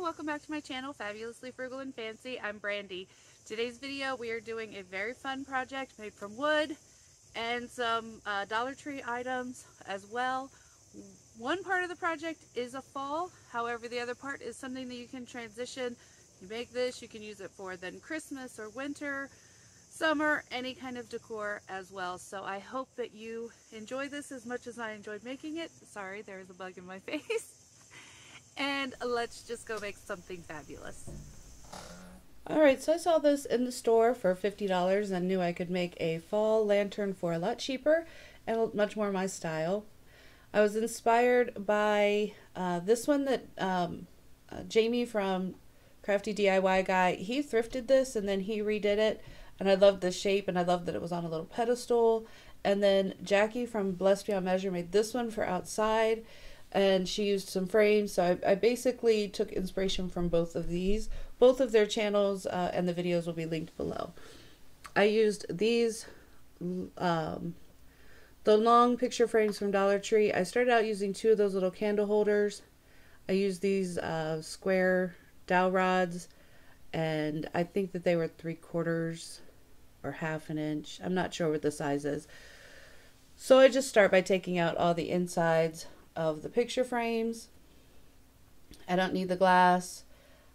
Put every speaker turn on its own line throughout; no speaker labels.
welcome back to my channel, Fabulously Frugal and Fancy. I'm Brandy. Today's video we are doing a very fun project made from wood and some Dollar Tree items as well. One part of the project is a fall, however the other part is something that you can transition. You make this, you can use it for then Christmas or winter, summer, any kind of decor as well. So I hope that you enjoy this as much as I enjoyed making it. Sorry, there is a bug in my face. And let's just go make something fabulous. Alright, so I saw this in the store for $50 and knew I could make a fall lantern for a lot cheaper and much more my style. I was inspired by this one that Jamie from Crafty DIY Guy, he thrifted this and then he redid it, and I loved the shape and I loved that it was on a little pedestal. And then Jackie from Blessed Beyond Measure made this one for outside, and she used some frames. So I basically took inspiration from both of these. Both of their channels and the videos will be linked below. I used these the long picture frames from Dollar Tree. I started out using two of those little candle holders. I used these square dowel rods, and I think that they were 3/4 or ½ an inch. I'm not sure what the size is. So I just start by taking out all the insides of the picture frames. I don't need the glass.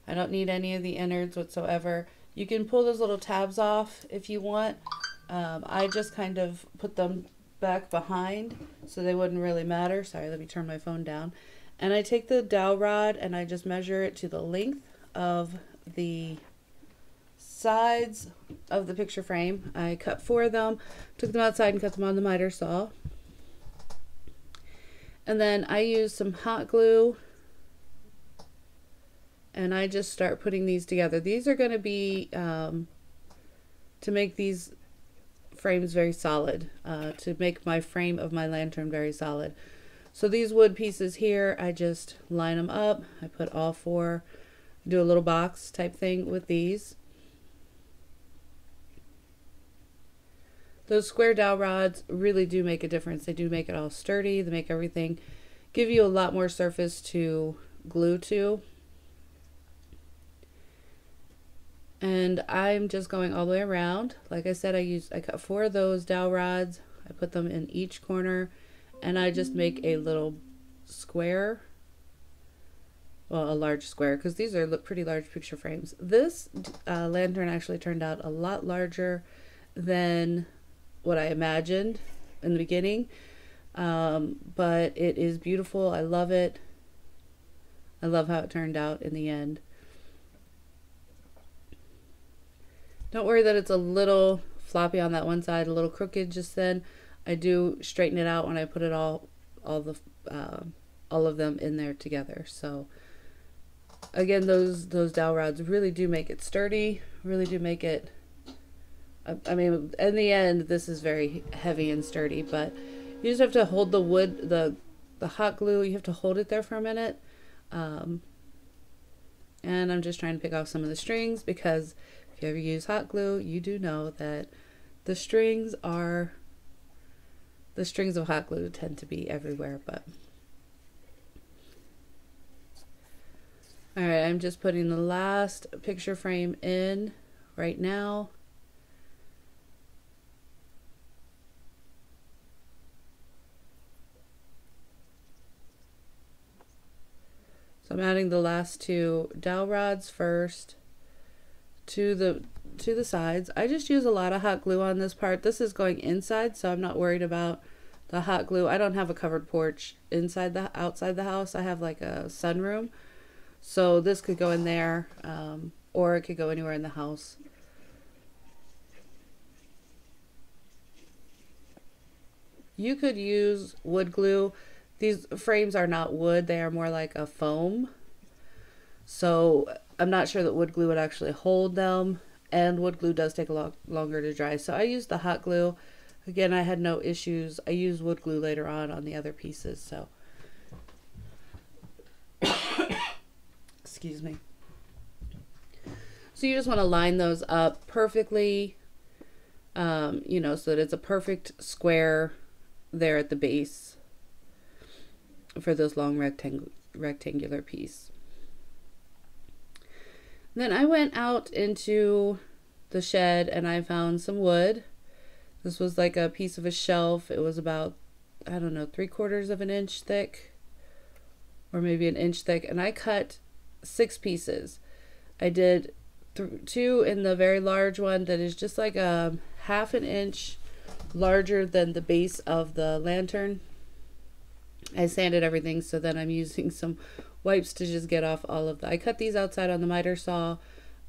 I don't need any of the innards whatsoever. You can pull those little tabs off if you want. I just kind of put them back behind so they wouldn't really matter. Sorry, let me turn my phone down. And I take the dowel rod and I just measure it to the length of the sides of the picture frame. I cut 4 of them, took them outside and cut them on the miter saw. And then I use some hot glue and I just start putting these together. These are going to be to make these frames very solid, to make my frame of my lantern very solid. So these wood pieces here, I just line them up. I put all 4, do a little box type thing with these. Those square dowel rods really do make a difference. They do make it all sturdy. They make everything, give you a lot more surface to glue to. And I'm just going all the way around. Like I said, I cut 4 of those dowel rods. I put them in each corner and I just make a little square. Well, a large square, because these are pretty large picture frames. This lantern actually turned out a lot larger than what I imagined in the beginning, but it is beautiful. I love it. I love how it turned out in the end. Don't worry that it's a little floppy on that one side, a little crooked just then. I do straighten it out when I put it all of them in there together. So again, those dowel rods really do make it sturdy, really do make it, I mean, in the end, this is very heavy and sturdy, but you just have to hold the wood, the hot glue, you have to hold it there for a minute. And I'm just trying to pick off some of the strings, because if you ever use hot glue, you do know that the strings of hot glue tend to be everywhere. But all right, I'm just putting the last picture frame in right now. So I'm adding the last 2 dowel rods first to the sides. I just use a lot of hot glue on this part. This is going inside, so I'm not worried about the hot glue. I don't have a covered porch outside the house. I have like a sunroom, so this could go in there, or it could go anywhere in the house. You could use wood glue. These frames are not wood, they are more like a foam. So I'm not sure that wood glue would actually hold them, and wood glue does take a lot longer to dry. So I used the hot glue. Again, I had no issues. I used wood glue later on the other pieces, so. Excuse me. So you just want to line those up perfectly, you know, so that it's a perfect square there at the base for this long rectangular piece. Then I went out into the shed and I found some wood. This was like a piece of a shelf. It was about, I don't know, 3/4 of an inch thick, or maybe an inch thick. And I cut 6 pieces. I did 2 in the very large one that is just like a 1/2 inch larger than the base of the lantern. I sanded everything, so then I'm using some wipes to just get off all of the, I cut these outside on the miter saw.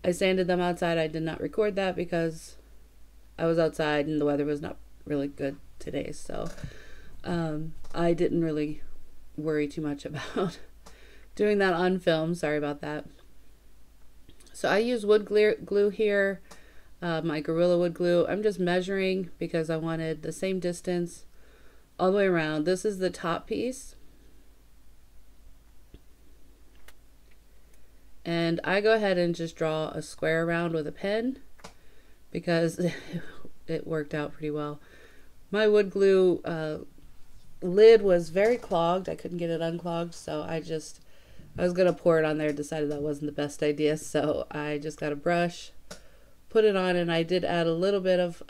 I sanded them outside. I did not record that because I was outside and the weather was not really good today, so I didn't really worry too much about doing that on film. Sorry about that. So I use wood glue here, my Gorilla Wood glue. I'm just measuring because I wanted the same distance all the way around. This is the top piece. And I go ahead and just draw a square around with a pen because it worked out pretty well. My wood glue lid was very clogged. I couldn't get it unclogged, so I was going to pour it on there, decided that wasn't the best idea, so I just got a brush, put it on, and I did add a little bit of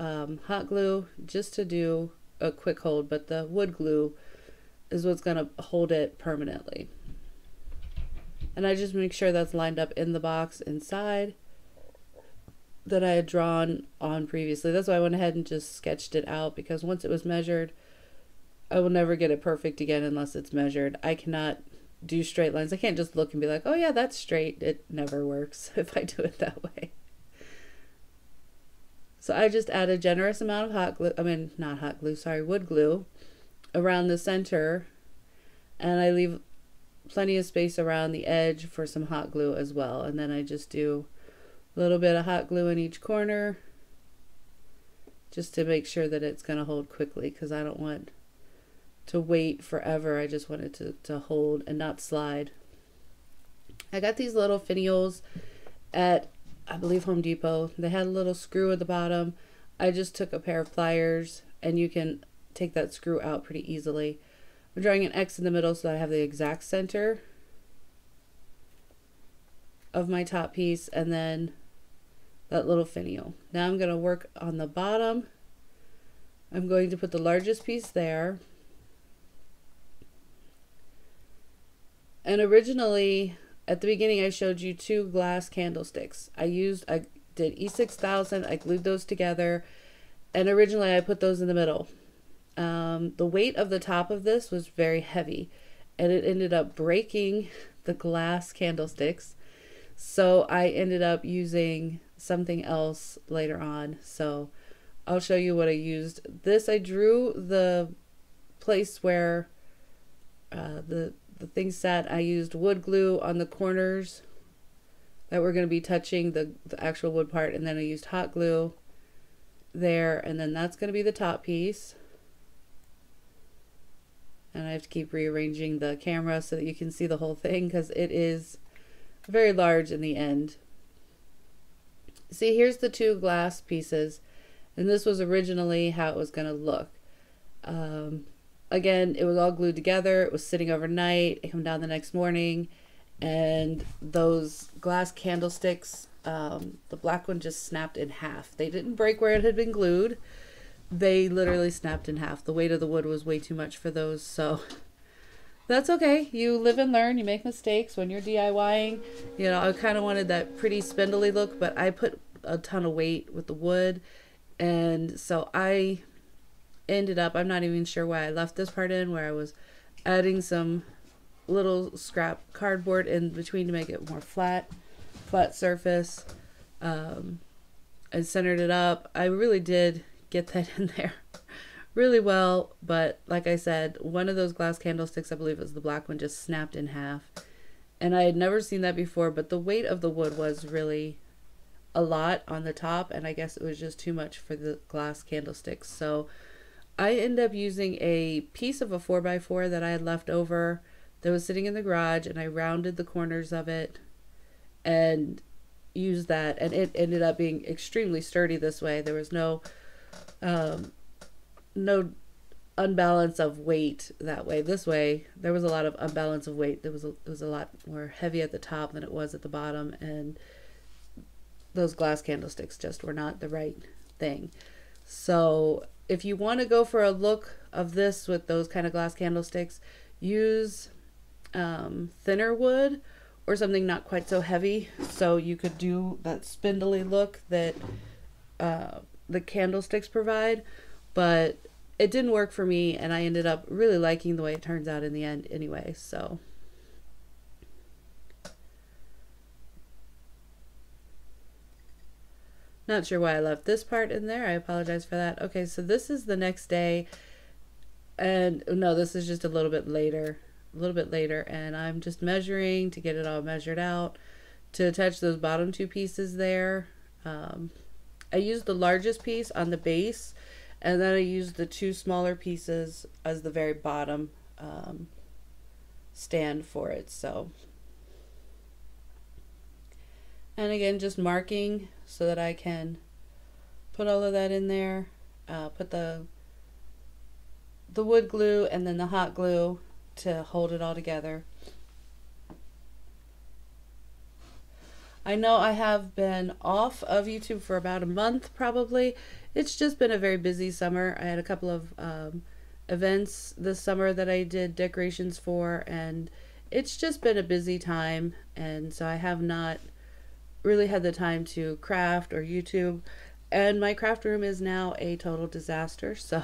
hot glue just to do a quick hold, but the wood glue is what's going to hold it permanently. And I just make sure that's lined up in the box inside that I had drawn on previously. That's why I went ahead and just sketched it out, because once it was measured, I will never get it perfect again unless it's measured. I cannot do straight lines. I can't just look and be like, oh yeah, that's straight. It never works if I do it that way. So I just add a generous amount of wood glue around the center, and I leave plenty of space around the edge for some hot glue as well. And then I just do a little bit of hot glue in each corner just to make sure that it's going to hold quickly, because I don't want to wait forever. I just want it to hold and not slide. I got these little finials at, I believe, Home Depot. They had a little screw at the bottom. I just took a pair of pliers, and you can take that screw out pretty easily. I'm drawing an X in the middle so that I have the exact center of my top piece, and then that little finial. Now I'm going to work on the bottom. I'm going to put the largest piece there. And originally, at the beginning, I showed you 2 glass candlesticks. I did E6000, I glued those together, and originally I put those in the middle. The weight of the top of this was very heavy, and it ended up breaking the glass candlesticks. So I ended up using something else later on. So I'll show you what I used. This, I drew the place where the thing sat. I used wood glue on the corners that were going to be touching the actual wood part, and then I used hot glue there, and then that's going to be the top piece. And I have to keep rearranging the camera so that you can see the whole thing, because it is very large in the end. See, here's the 2 glass pieces, and this was originally how it was going to look. Again, it was all glued together. It was sitting overnight. I come down the next morning, and those glass candlesticks, the black one just snapped in half. They didn't break where it had been glued. They literally snapped in half. The weight of the wood was way too much for those, so that's okay. You live and learn. You make mistakes when you're DIYing. You know, I kind of wanted that pretty spindly look, but I put a ton of weight with the wood, and so I ended up, I'm not even sure why I left this part in, where I was adding some little scrap cardboard in between to make it more flat surface, and centered it up. I really did get that in there really well, but like I said, one of those glass candlesticks, I believe it was the black one, just snapped in half, and I had never seen that before. But the weight of the wood was really a lot on the top, and I guess it was just too much for the glass candlesticks. So I ended up using a piece of a 4x4 that I had left over that was sitting in the garage, and I rounded the corners of it and used that, and it ended up being extremely sturdy this way. There was no unbalance of weight that way. This way, there was a lot of unbalance of weight. It was a lot more heavy at the top than it was at the bottom, and those glass candlesticks just were not the right thing. So if you want to go for a look of this with those kind of glass candlesticks, use thinner wood or something not quite so heavy, so you could do that spindly look that the candlesticks provide. But it didn't work for me, and I ended up really liking the way it turns out in the end anyway. So not sure why I left this part in there. I apologize for that. Okay, so this is the next day, and no, this is just a little bit later, and I'm just measuring to get it all measured out to attach those bottom two pieces there. I used the largest piece on the base, and then I used the two smaller pieces as the very bottom stand for it. So, and again, just marking so that I can put all of that in there, put the wood glue and then the hot glue to hold it all together. I know I have been off of YouTube for about a month probably. It's just been a very busy summer. I had a couple of events this summer that I did decorations for, and it's just been a busy time, and so I have not really had the time to craft or YouTube, and my craft room is now a total disaster, so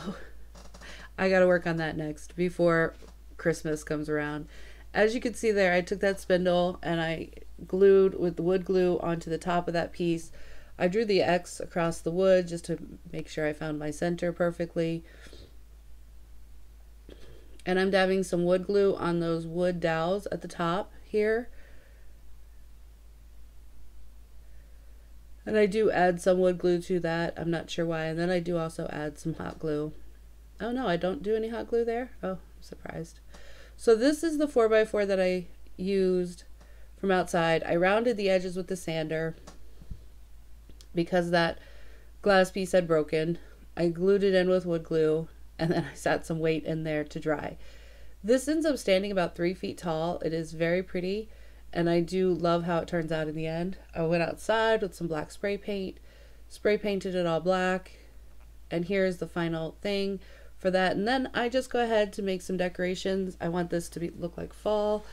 I gotta work on that next before Christmas comes around. As you can see there, I took that spindle and I glued with the wood glue onto the top of that piece. I drew the X across the wood just to make sure I found my center perfectly. And I'm dabbing some wood glue on those wood dowels at the top here. And I do add some wood glue to that. I'm not sure why. And then I do also add some hot glue. Oh no, I don't do any hot glue there? Oh, I'm surprised. So this is the 4x4 that I used from outside. I rounded the edges with the sander because that glass piece had broken. I glued it in with wood glue, and then I sat some weight in there to dry. This ends up standing about 3 feet tall. It is very pretty, and I do love how it turns out in the end. I went outside with some black spray paint, spray painted it all black, and here's the final thing for that. And then I just go ahead to make some decorations. I want this to look like fall.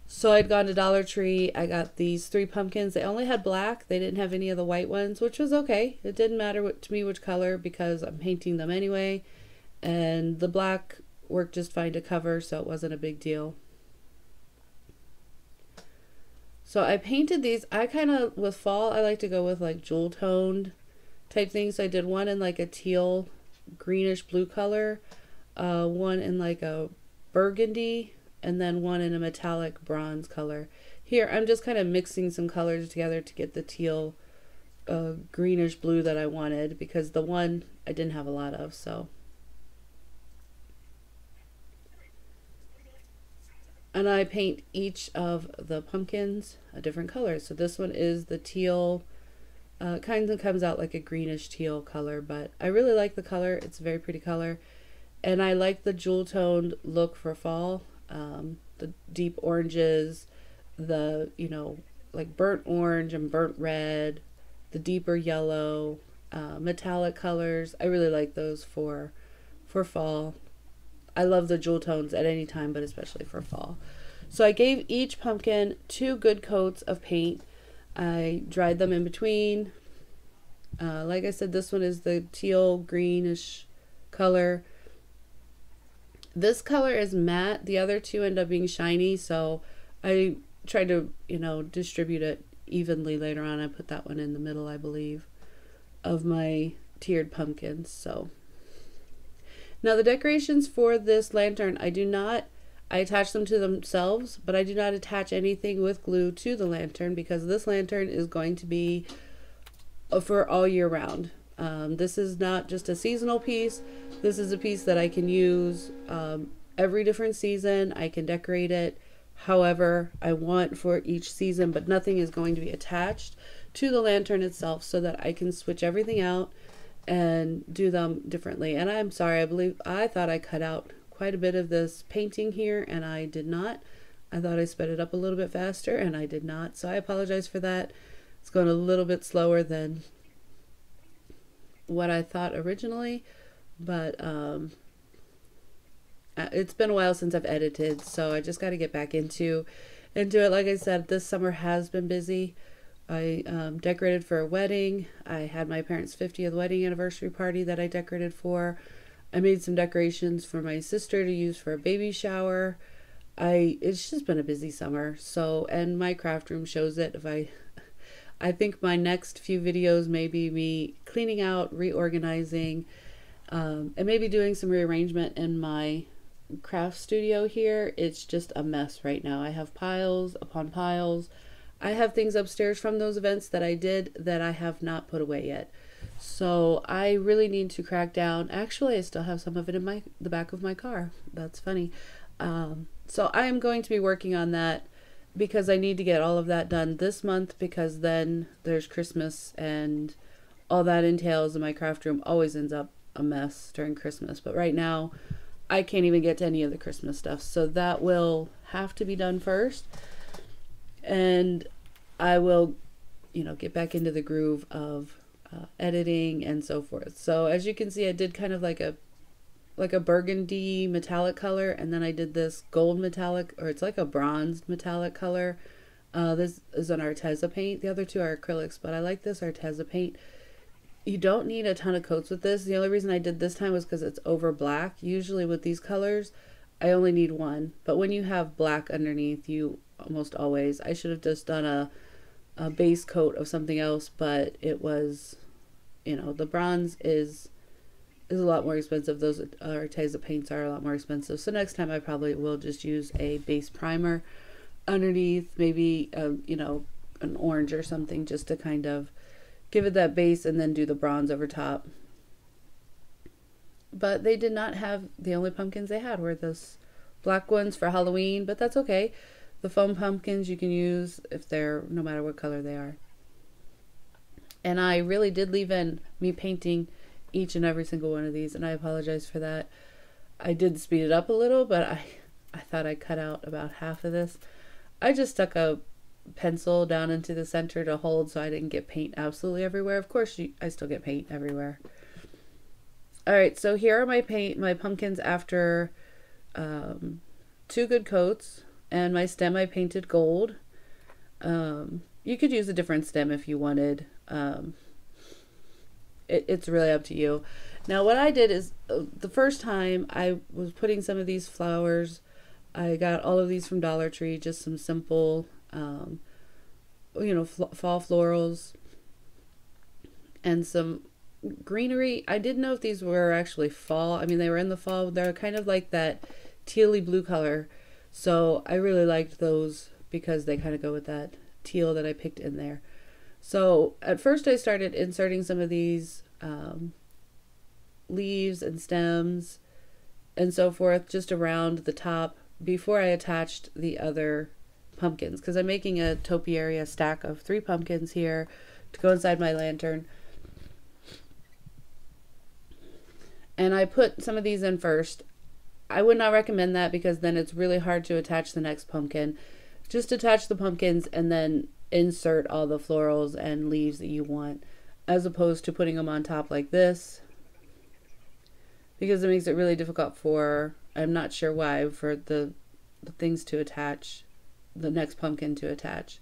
So I'd gone to Dollar Tree. I got these 3 pumpkins. They only had black. They didn't have any of the white ones, which was okay. It didn't matter to me which color because I'm painting them anyway. And the black worked just fine to cover, so it wasn't a big deal. So I painted these. I kind of, with fall, I like to go with like jewel toned type things. So I did one in like a teal greenish blue color, one in like a burgundy, and then one in a metallic bronze color. Here I'm just kind of mixing some colors together to get the teal greenish blue that I wanted, because the one I didn't have a lot of. So, and I paint each of the pumpkins a different color. So this one is the teal, kind of comes out like a greenish teal color, but I really like the color. It's a very pretty color, and I like the jewel toned look for fall. The deep oranges, the, you know, like burnt orange and burnt red, the deeper yellow, metallic colors. I really like those for fall. I love the jewel tones at any time, but especially for fall. So I gave each pumpkin 2 good coats of paint. I dried them in between. Like I said, this one is the teal greenish color. This color is matte. The other 2 end up being shiny, so I tried to, you know, distribute it evenly later on. I put that one in the middle, I believe, of my tiered pumpkins. So now the decorations for this lantern, I attach them to themselves, but I do not attach anything with glue to the lantern, because this lantern is going to be for all year round. This is not just a seasonal piece. This is a piece that I can use every different season. I can decorate it however I want for each season, but nothing is going to be attached to the lantern itself, so that I can switch everything out and do them differently. And I'm sorry, I thought I cut out quite a bit of this painting here, and I did not. I thought I sped it up a little bit faster, and I did not, so I apologize for that. It's going a little bit slower than what I thought originally, but it's been a while since I've edited, so I just got to get back into it. Like I said, this summer has been busy. I decorated for a wedding. I had my parents' 50th wedding anniversary party that I decorated for. I made some decorations for my sister to use for a baby shower. It's just been a busy summer. So, and my craft room shows it. I think my next few videos may be me cleaning out, reorganizing, and maybe doing some rearrangement in my craft studio here. It's just a mess right now. I have piles upon piles. I have things upstairs from those events that I did that I have not put away yet. So I really need to crack down. Actually, I still have some of it in the back of my car. That's funny. So I am going to be working on that because I need to get all of that done this month, because then there's Christmas and all that entails, and my craft room always ends up a mess during Christmas. But right now I can't even get to any of the Christmas stuff. So that will have to be done first. And I will, get back into the groove of editing and so forth. So as you can see, I did kind of like a burgundy metallic color, and then I did this gold metallic, or it's like a bronzed metallic color. This is an Arteza paint. The other two are acrylics, but I like this Arteza paint. You don't need a ton of coats with this. The only reason I did this time was because it's over black. Usually with these colors, I only need one. But when you have black underneath, you almost always, I should have just done a base coat of something else, but it was, the bronze is a lot more expensive. Those Arteza paints are a lot more expensive. So next time I probably will just use a base primer underneath, maybe, an orange or something, just to kind of give it that base, and then do the bronze over top. But they did not have, the only pumpkins they had were those black ones for Halloween, but that's okay. The foam pumpkins you can use if they're, no matter what color they are. And I really did leave in me painting each and every single one of these, and I apologize for that. I did speed it up a little, but I thought I cut out about half of this. I just stuck a pencil down into the center to hold so I didn't get paint absolutely everywhere. Of course, I still get paint everywhere. Alright, so here are my pumpkins after 2 good coats, and my stem I painted gold. You could use a different stem if you wanted. It's really up to you. Now what I did is, the first time I was putting some of these flowers, I got all of these from Dollar Tree, just some simple fall florals and some greenery. I didn't know if these were actually fall. I mean, they were in the fall. They're kind of like that tealy blue color. So I really liked those because they kind of go with that teal that I picked in there. So at first I started inserting some of these leaves and stems and so forth just around the top before I attached the other pumpkins, because I'm making a topiary stack of 3 pumpkins here to go inside my lantern. And I put some of these in first. I would not recommend that, because then it's really hard to attach the next pumpkin. Just attach the pumpkins and then insert all the florals and leaves that you want, as opposed to putting them on top like this, because it makes it really difficult for, I'm not sure why, for the things to attach, the next pumpkin to attach.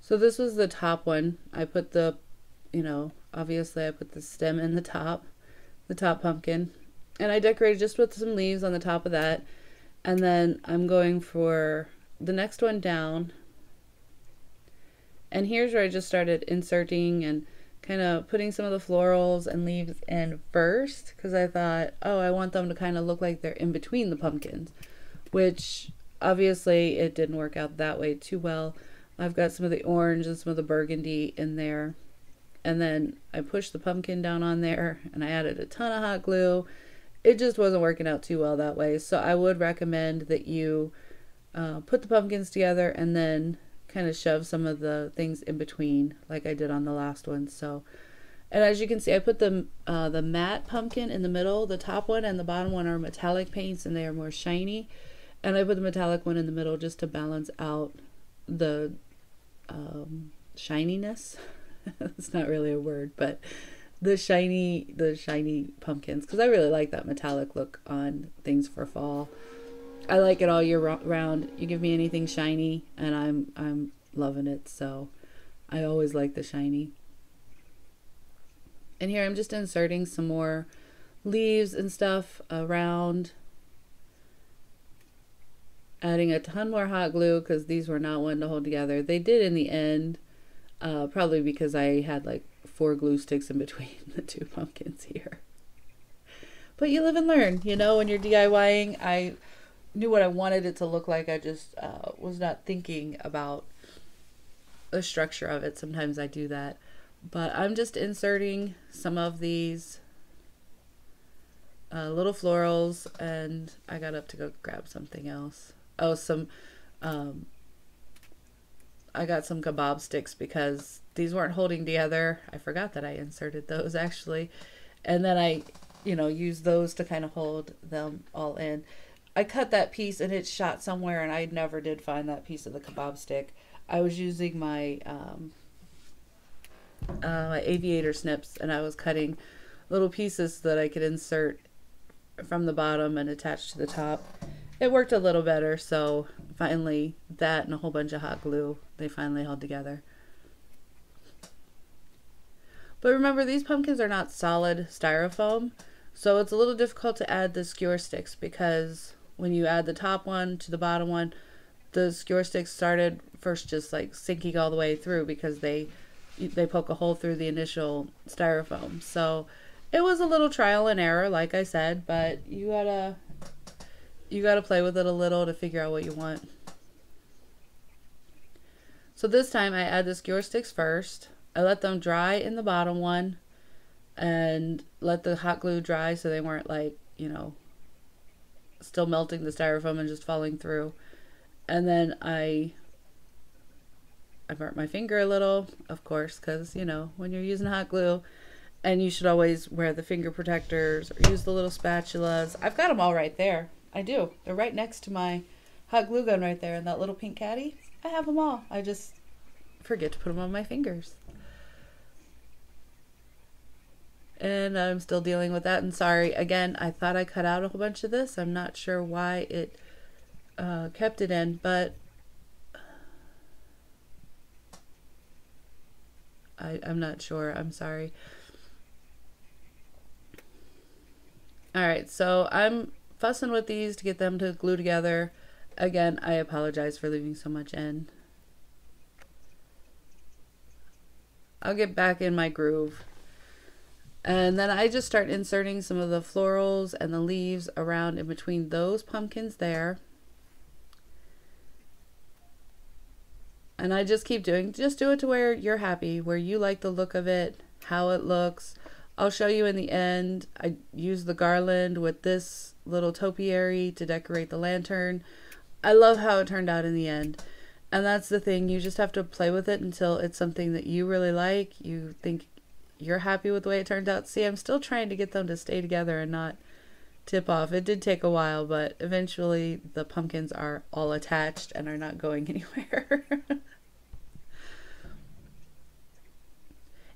So this was the top one. I put the, obviously I put the stem in the top pumpkin, and I decorated just with some leaves on the top of that. And then I'm going for the next one down, and here's where I just started inserting and kind of putting some of the florals and leaves in first, because I thought, oh, I want them to kind of look like they're in between the pumpkins, which obviously it didn't work out that way too well. I've got some of the orange and some of the burgundy in there, and then I pushed the pumpkin down on there, and I added a ton of hot glue. It just wasn't working out too well that way. So I would recommend that you put the pumpkins together and then kind of shove some of the things in between, like I did on the last one. So, and as you can see, I put the matte pumpkin in the middle. The top one and the bottom one are metallic paints, and they are more shiny. And I put the metallic one in the middle just to balance out the shininess. It's not really a word, but the shiny pumpkins, because I really like that metallic look on things for fall. I like it all year round. You give me anything shiny and I'm loving it. So I always like the shiny. And here I'm just inserting some more leaves and stuff around, adding a ton more hot glue because these were not one to hold together. They did in the end, probably because I had like 4 glue sticks in between the 2 pumpkins here. But you live and learn, you know, when you're DIYing. I knew what I wanted it to look like. I just was not thinking about the structure of it. Sometimes I do that. But I'm just inserting some of these little florals, and I got up to go grab something else. Oh, I got some kebab sticks because these weren't holding together. I forgot that I inserted those actually. And then I, used those to kind of hold them all in. I cut that piece and it shot somewhere, and I never did find that piece of the kebab stick. I was using my my aviator snips, and I was cutting little pieces so that I could insert from the bottom and attach to the top. It worked a little better, so finally that and a whole bunch of hot glue, they finally held together. But remember, these pumpkins are not solid styrofoam, so it's a little difficult to add the skewer sticks, because when you add the top one to the bottom one, the skewer sticks started first just like sinking all the way through because they poke a hole through the initial styrofoam. So it was a little trial and error, like I said, but you gotta play with it a little to figure out what you want. So this time I add the skewer sticks first. I let them dry in the bottom one and let the hot glue dry so they weren't like, still melting the styrofoam and just falling through. And then I burnt my finger a little, of course, because, when you're using hot glue, and you should always wear the finger protectors or use the little spatulas. I've got them all right there. I do. They're right next to my hot glue gun right there, and that little pink caddy. I have them all. I just forget to put them on my fingers. And I'm still dealing with that. And sorry, again, I thought I cut out a whole bunch of this. I'm not sure why it kept it in, but I'm not sure. I'm sorry. Alright, so I'm fussing with these to get them to glue together. Again, I apologize for leaving so much in. I'll get back in my groove. And then I just start inserting some of the florals and the leaves around in between those pumpkins there. And I just keep doing, just do it to where you're happy, where you like the look of it, how it looks. I'll show you in the end. I use the garland with this little topiary to decorate the lantern. I love how it turned out in the end. And that's the thing, you just have to play with it until it's something that you really like. You think you're happy with the way it turned out. See, I'm still trying to get them to stay together and not tip off. It did take a while, but eventually the pumpkins are all attached and are not going anywhere.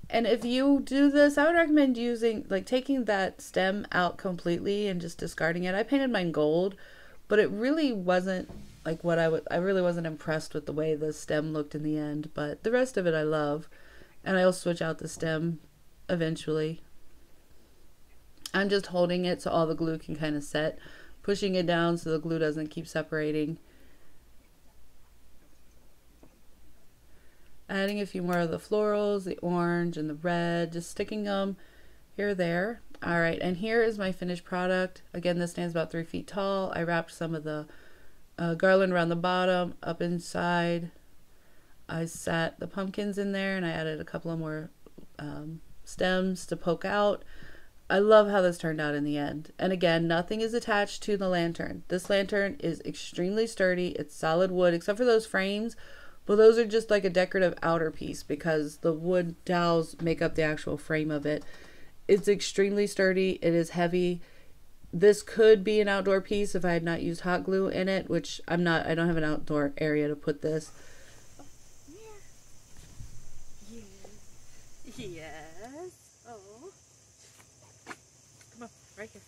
And if you do this, I would recommend taking that stem out completely and just discarding it. I painted mine gold, but it really wasn't like what I really wasn't impressed with the way the stem looked in the end, but the rest of it I love. And I'll switch out the stem eventually. I'm just holding it so all the glue can kind of set, pushing it down so the glue doesn't keep separating. Adding a few more of the florals, the orange and the red, just sticking them here or there. All right, and here is my finished product. Again, this stands about 3 feet tall. I wrapped some of the garland around the bottom, up inside. I sat the pumpkins in there, and I added a couple of more stems to poke out. I love how this turned out in the end. And again, nothing is attached to the lantern. This lantern is extremely sturdy. It's solid wood, except for those frames. But those are just like a decorative outer piece because the wood dowels make up the actual frame of it. It's extremely sturdy. It is heavy. This could be an outdoor piece if I had not used hot glue in it, which I don't have an outdoor area to put this. Oh, yeah. Yes. Yes. Oh. Come on, right here.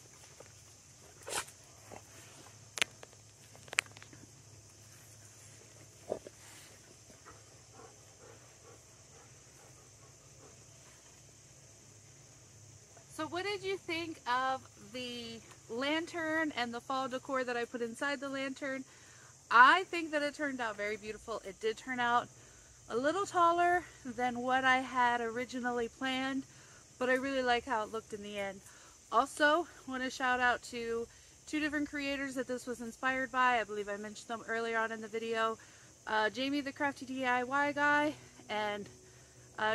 So what did you think of the lantern and the fall decor that I put inside the lantern? I think that it turned out very beautiful. It did turn out a little taller than what I had originally planned, but I really like how it looked in the end. Also, want to shout out to two different creators that this was inspired by. I believe I mentioned them earlier on in the video. Jamie the Crafty DIY guy and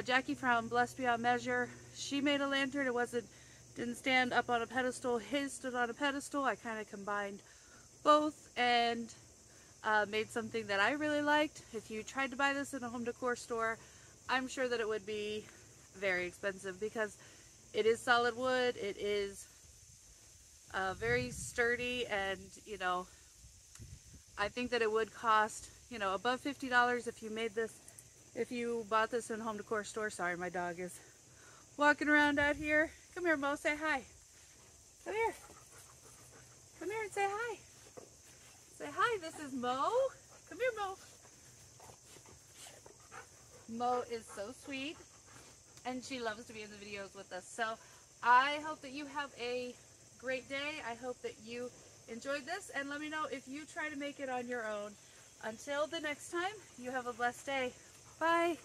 Jackie from Blessed Beyond Measure. She made a lantern. It didn't stand up on a pedestal. His stood on a pedestal. I kind of combined both and made something that I really liked. If you tried to buy this in a home decor store, I'm sure that it would be very expensive because it is solid wood. It is very sturdy, and you know, I think that it would cost, you know, above $50 if you bought this in a home decor store. Sorry, my dog is walking around out here. Come here, Mo, say hi. Come here. Come here and say hi. Say hi, this is Mo. Come here, Mo. Mo is so sweet, and she loves to be in the videos with us. So I hope that you have a great day. I hope that you enjoyed this, and let me know if you try to make it on your own. Until the next time, you have a blessed day. Bye.